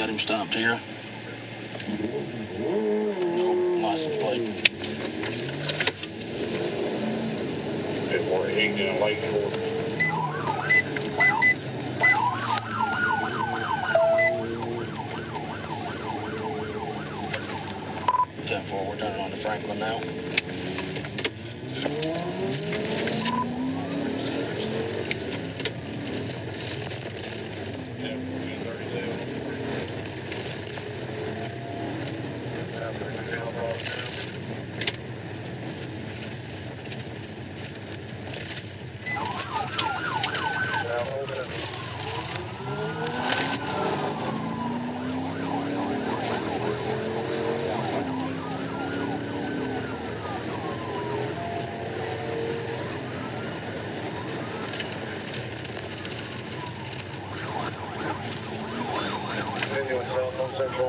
got him stopped here. No license plate. Bit more heat than a lake for. 10-4, we're turning on to Franklin now.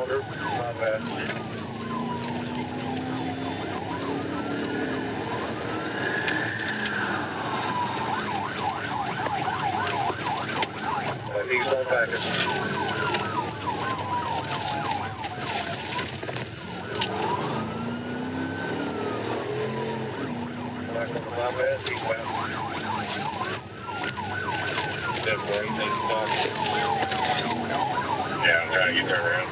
Not bad. East on package. Back on the 5S, eastbound. 10-4, 18 stock. Yeah, I'm trying to get there around.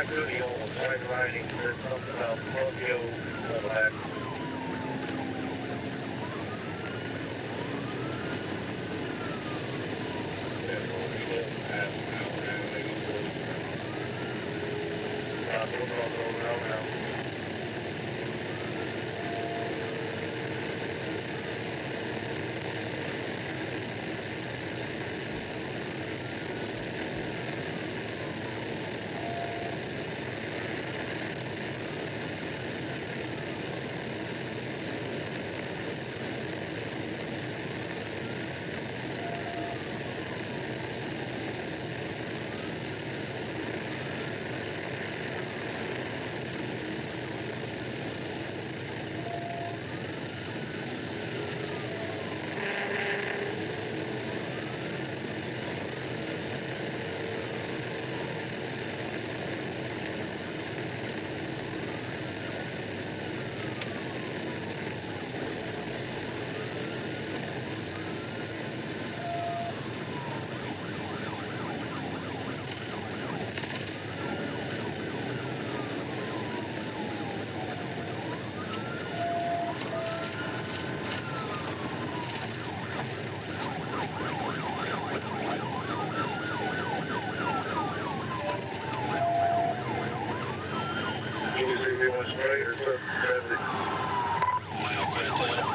Hoodie on with white writing. There's something about Scorpio on the back. later, so 70. Mile clear tail.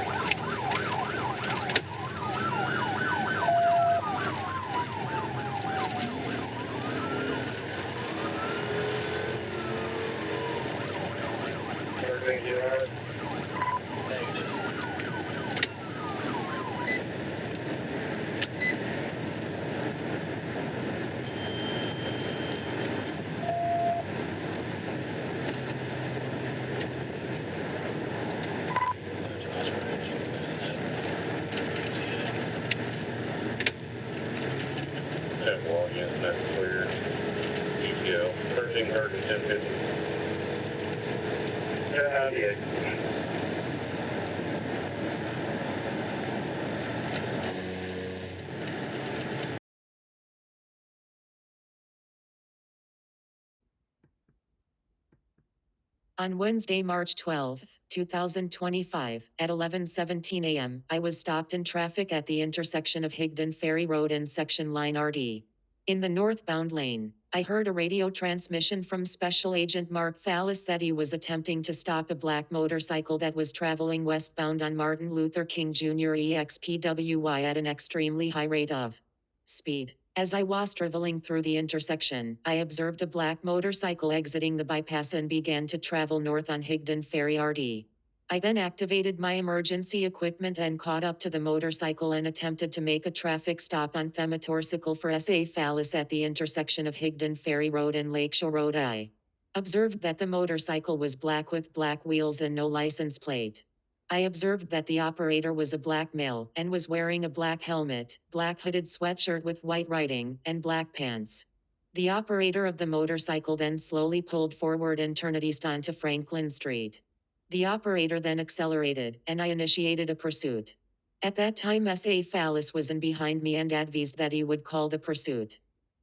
Everything you had? Negative. That's where you Yeah, well, yes, that's clear. ETL. 13 hurt and 1050. Yeah, how do you? On Wednesday, March 12, 2025, at 11:17 a.m., I was stopped in traffic at the intersection of Higdon Ferry Road and Section Line RD. In the northbound lane, I heard a radio transmission from Special Agent Mark Fallis that he was attempting to stop a black motorcycle that was traveling westbound on Martin Luther King Jr. EXPWY at an extremely high rate of speed. As I was traveling through the intersection, I observed a black motorcycle exiting the bypass and began to travel north on Higdon Ferry RD. I then activated my emergency equipment and caught up to the motorcycle and attempted to make a traffic stop on Thematorcycle for SA Fallis at the intersection of Higdon Ferry Road and Lakeshore Road. I observed that the motorcycle was black with black wheels and no license plate. I observed that the operator was a black male and was wearing a black helmet, black hooded sweatshirt with white writing, and black pants. The operator of the motorcycle then slowly pulled forward and turned east onto Franklin Street. The operator then accelerated, and I initiated a pursuit. At that time, SA Fallis was in behind me and advised that he would call the pursuit.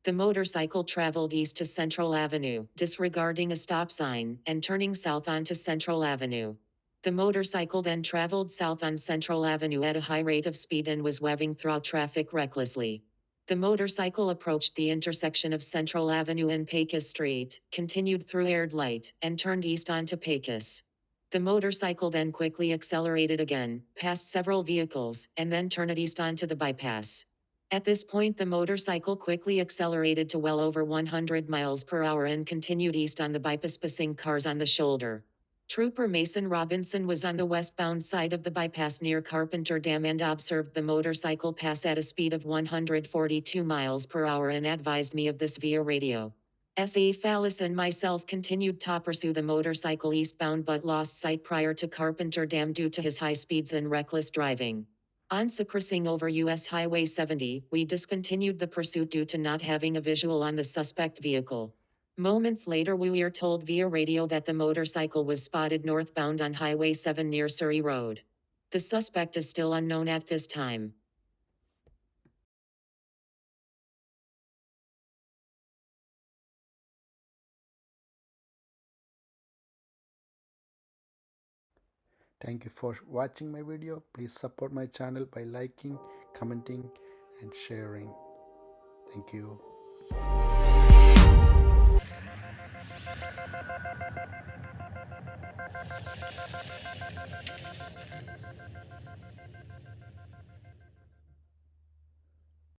The motorcycle traveled east to Central Avenue, disregarding a stop sign, and turning south onto Central Avenue. The motorcycle then traveled south on Central Avenue at a high rate of speed and was weaving through traffic recklessly. The motorcycle approached the intersection of Central Avenue and Pecos Street, continued through Aired Light, and turned east onto Pecos. The motorcycle then quickly accelerated again, past several vehicles, and then turned east onto the bypass. At this point, the motorcycle quickly accelerated to well over 100 miles per hour and continued east on the bypass, passing cars on the shoulder. Trooper Mason Robinson was on the westbound side of the bypass near Carpenter Dam and observed the motorcycle pass at a speed of 142 miles per hour and advised me of this via radio. SA Fallis and myself continued to pursue the motorcycle eastbound but lost sight prior to Carpenter Dam due to his high speeds and reckless driving. Once crossing over US Highway 70, we discontinued the pursuit due to not having a visual on the suspect vehicle. Moments later, we were told via radio that the motorcycle was spotted northbound on Highway 7 near Surrey Road. The suspect is still unknown at this time. Thank you for watching my video. Please support my channel by liking, commenting, and sharing. Thank you.